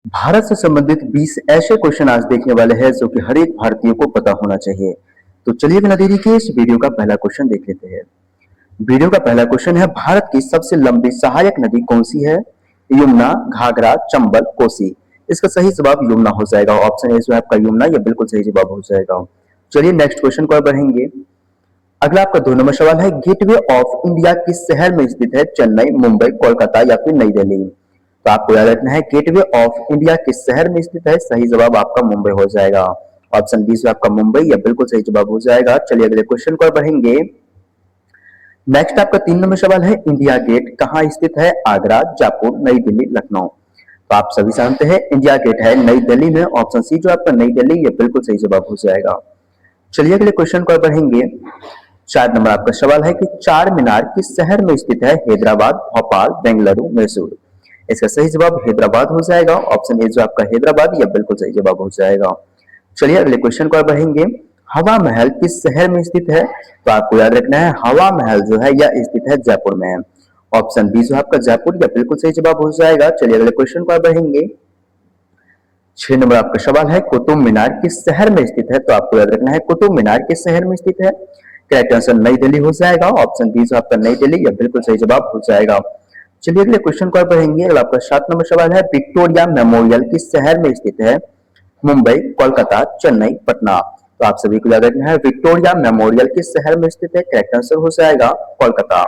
भारत से संबंधित 20 ऐसे क्वेश्चन आज देखने वाले हैं जो कि हर एक भारतीय को पता होना चाहिए। तो चलिए बिना देरी के इस वीडियो का पहला क्वेश्चन देख लेते हैं। वीडियो का पहला क्वेश्चन है, भारत की सबसे लंबी सहायक नदी कौन सी है? यमुना, घाघरा, चंबल, कोसी। इसका सही जवाब यमुना हो जाएगा। ऑप्शन ए जो है आपका यमुना, यह बिल्कुल सही जवाब हो जाएगा। चलिए नेक्स्ट क्वेश्चन को बढ़ेंगे। अगला आपका 2 नंबर सवाल है, गेटवे ऑफ इंडिया किस शहर में स्थित है? चेन्नई, मुंबई, कोलकाता या फिर नई दिल्ली। तो आपको याद रखना है गेटवे ऑफ इंडिया किस शहर में स्थित है। सही जवाब आपका मुंबई हो जाएगा। ऑप्शन बी से आपका मुंबई, यह बिल्कुल सही जवाब हो जाएगा। चलिए अगले क्वेश्चन को बढ़ेंगे। नेक्स्ट आपका 3 नंबर सवाल है, इंडिया गेट कहाँ स्थित है? आगरा, जयपुर, नई दिल्ली, लखनऊ। तो आप सभी जानते हैं इंडिया गेट है नई दिल्ली में। ऑप्शन सी जो आपका नई दिल्ली, यह बिल्कुल सही जवाब हो जाएगा। चलिए अगले क्वेश्चन को बढ़ेंगे। 4 नंबर आपका सवाल है कि चार मीनार किस शहर में स्थित है? हैदराबाद, भोपाल, बेंगलुरु, मैसूर। इसका सही जवाब हैदराबाद हो जाएगा। ऑप्शन ए जो आपका हैदराबाद, यह बिल्कुल सही जवाब हो जाएगा। चलिए अगले क्वेश्चन को बढ़ेंगे। हवा महल किस शहर में स्थित है? तो आपको याद रखना है हवा महल जो है यह स्थित है जयपुर में। ऑप्शन बी जो आपका जयपुर, यह बिल्कुल सही जवाब हो जाएगा। चलिए अगले क्वेश्चन को बढ़ेंगे। 6 नंबर आपका सवाल है, कुतुब मीनार किस शहर में स्थित है? तो आपको याद रखना है कुतुब मीनार किस शहर में स्थित है। करेक्ट आंसर नई दिल्ली हो जाएगा। ऑप्शन बी जो आपका नई दिल्ली, यह बिल्कुल सही जवाब हो जाएगा। चलिए अगले क्वेश्चन को बढ़ेंगे। अगला आपका 7 नंबर सवाल है, विक्टोरिया मेमोरियल किस शहर में स्थित है? मुंबई, कोलकाता, चेन्नई, पटना। तो आप सभी को याद रखना है विक्टोरिया मेमोरियल किस शहर में स्थित है। करेक्ट आंसर हो जाएगा कोलकाता।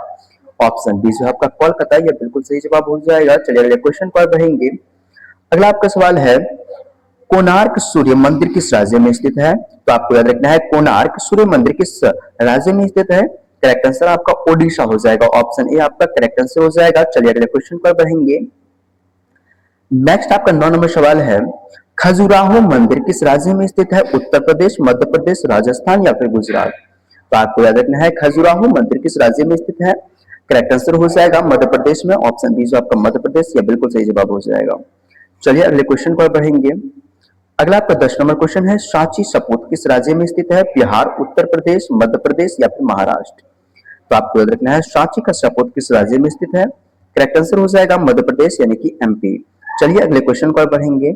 ऑप्शन बी जो आपका कोलकाता, यह बिल्कुल सही जवाब हो जाएगा। चलिए अगले क्वेश्चन पर बढ़ेंगे। अगला आपका सवाल है, कोणार्क सूर्य मंदिर किस राज्य में स्थित है? तो आपको याद रखना है कोणार्क सूर्य मंदिर किस राज्य में स्थित है। करेक्ट आंसर आपका ओडिशा हो जाएगा। ऑप्शन ए आपका करेक्ट आंसर हो जाएगा। चलिए अगले क्वेश्चन पर बढ़ेंगे। नेक्स्ट आपका 9 नंबर सवाल है, खजुराहो मंदिर किस राज्य में स्थित है? उत्तर प्रदेश, मध्य प्रदेश, राजस्थान या फिर गुजरात। तो आपको याद रखना है खजुराहो मंदिर किस राज्य में स्थित है। करेक्ट आंसर हो जाएगा मध्य प्रदेश में। ऑप्शन बी जो आपका मध्य प्रदेश, यह बिल्कुल सही जवाब हो जाएगा। चलिए अगले क्वेश्चन पर बढ़ेंगे। अगला आपका 10 नंबर क्वेश्चन है, सांची सपूत किस राज्य में स्थित है? बिहार, उत्तर प्रदेश, मध्य प्रदेश या फिर महाराष्ट्र। तो आपको याद रखना है सांची का सपूत किस राज्य में स्थित है। करेक्ट आंसर हो जाएगा मध्य प्रदेश यानी कि एमपी। चलिए अगले क्वेश्चन पर बढ़ेंगे।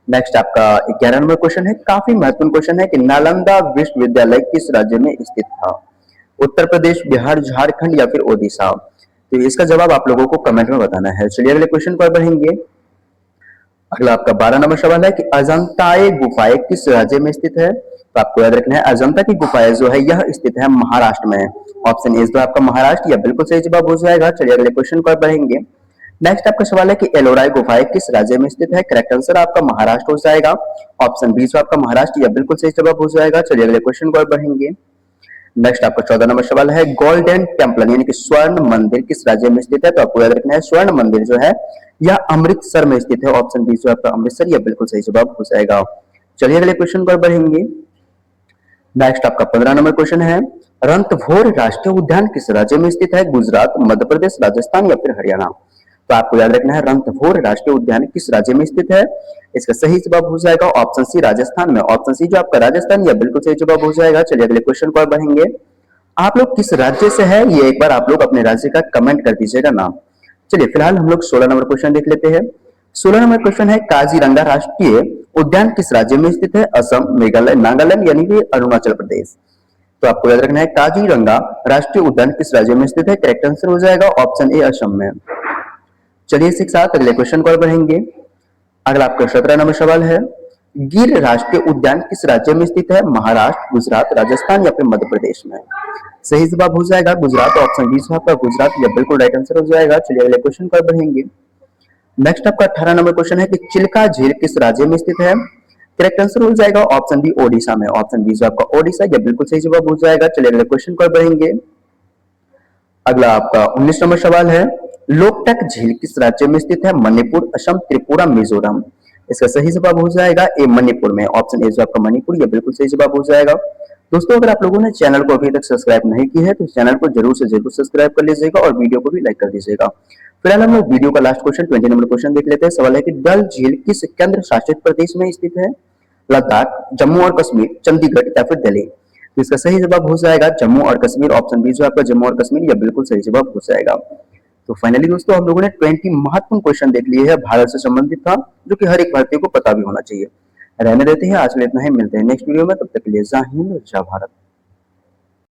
नेक्स्ट आपका 11 नंबर क्वेश्चन है, काफी महत्वपूर्ण क्वेश्चन है कि नालंदा विश्वविद्यालय किस राज्य में स्थित था? उत्तर प्रदेश, बिहार, झारखंड या फिर ओडिशा। तो इसका जवाब आप लोगों को कमेंट में बताना है। चलिए अगले क्वेश्चन पर बढ़ेंगे। अगला आपका 12 नंबर सवाल है कि अजंताए गुफाएं किस राज्य में स्थित है? तो आपको याद रखना है अजंता की गुफाएं जो है यह स्थित है महाराष्ट्र में। ऑप्शन ए जो आपका महाराष्ट्र, यह बिल्कुल सही जवाब हो जाएगा। चलिए अगले क्वेश्चन पर बढ़ेंगे। नेक्स्ट आपका सवाल है कि एलोराई गुफाएं किस राज्य में स्थित है? करेक्ट आंसर आपका महाराष्ट्र हो जाएगा। ऑप्शन बी जो आपका महाराष्ट्र, यह बिल्कुल सही जवाब हो जाएगा। चलिए अगले क्वेश्चन पर बढ़ेंगे। नेक्स्ट आपका 14 नंबर सवाल है, गोल्डन टेम्पल यानी कि स्वर्ण मंदिर किस राज्य में स्थित है? तो आपको याद रखना है स्वर्ण मंदिर जो है यह अमृतसर में स्थित है। ऑप्शन बी जो आपका अमृतसर, यह बिल्कुल सही जवाब हो जाएगा। चलिए अगले क्वेश्चन पर बढ़ेंगे। नेक्स्ट आपका 15 नंबर क्वेश्चन है, रणथंभौर राष्ट्रीय उद्यान किस राज्य में स्थित है? गुजरात, मध्य प्रदेश, राजस्थान या फिर हरियाणा। तो आपको याद रखना है रणथंभौर राष्ट्रीय उद्यान किस राज्य में स्थित है। इसका सही जवाब हो जाएगा ऑप्शन सी राजस्थान में। ऑप्शन सी जो आपका राजस्थान, यह बिल्कुल सही जवाब हो जाएगा। चलिए अगले क्वेश्चन पर बढ़ेंगे। आप लोग किस राज्य से है ये एक बार आप लोग अपने राज्य का कमेंट कर दीजिएगा नाम। चलिए फिलहाल हम लोग 16 नंबर क्वेश्चन देख लेते हैं। 16 नंबर क्वेश्चन है, काजीरंगा राष्ट्रीय उद्यान किस राज्य में स्थित है? असम, मेघालय, नागालैंड यानी कि अरुणाचल प्रदेश। तो आपको याद रखना है काजीरंगा राष्ट्रीय उद्यान किस राज्य में स्थित है। करेक्ट आंसर हो जाएगा ऑप्शन ए असम में। चलिए इसी के साथ अगले क्वेश्चन पर बढ़ेंगे। अगला आपका 17 नंबर सवाल है, गिर राष्ट्रीय उद्यान किस राज्य में स्थित है? महाराष्ट्र, गुजरात, राजस्थान या फिर मध्य प्रदेश में। सही जवाब हो जाएगा गुजरात। ऑप्शन बी आपका गुजरात, यह बिल्कुल राइट आंसर हो जाएगा। चलिए अगले क्वेश्चन पर बढ़ेंगे। नेक्स्ट आपका 18 नंबर क्वेश्चन है कि चिल्का झील किस राज्य में स्थित है? करेक्ट आंसर हो जाएगा ऑप्शन बी ओडिशा में। ऑप्शन बी आपका ओडिशा, यह बिल्कुल सही जवाब हो जाएगा। चलिए अगले क्वेश्चन पर बढ़ेंगे। अगला आपका 19 नंबर सवाल है, लोकटक झील किस राज्य में स्थित है? मणिपुर, असम, त्रिपुरा, मिजोरम। इसका सही जवाब हो जाएगा ए मणिपुर में। ऑप्शन ए जो आपका मणिपुर, यह बिल्कुल सही जवाब हो जाएगा। दोस्तों अगर आप लोगों ने चैनल को अभी तक सब्सक्राइब नहीं की है तो चैनल को जरूर से जरूर सब्सक्राइब कर लीजिएगा और वीडियो को भी लाइक कर दीजिएगा। फिलहाल हम लोग वीडियो का लास्ट क्वेश्चन 20 नंबर क्वेश्चन देख लेते हैं। सवाल है कि डल झील किस केंद्र शासित प्रदेश में स्थित है? लद्दाख, जम्मू और कश्मीर, चंडीगढ़ या फिर दिल्ली। तो इसका सही जवाब हो जाएगा जम्मू और कश्मीर। ऑप्शन बी जो आपका जम्मू और कश्मीर, यह बिल्कुल सही जवाब हो जाएगा। तो फाइनली दोस्तों हम लोगों ने 20 महत्वपूर्ण क्वेश्चन देख लिए हैं भारत से संबंधित था, जो कि हर एक भारतीय को पता भी होना चाहिए। रहने देते हैं, आज के लिए इतना ही, मिलते हैं नेक्स्ट वीडियो में, तब तक के लिए जय हिंद जय भारत।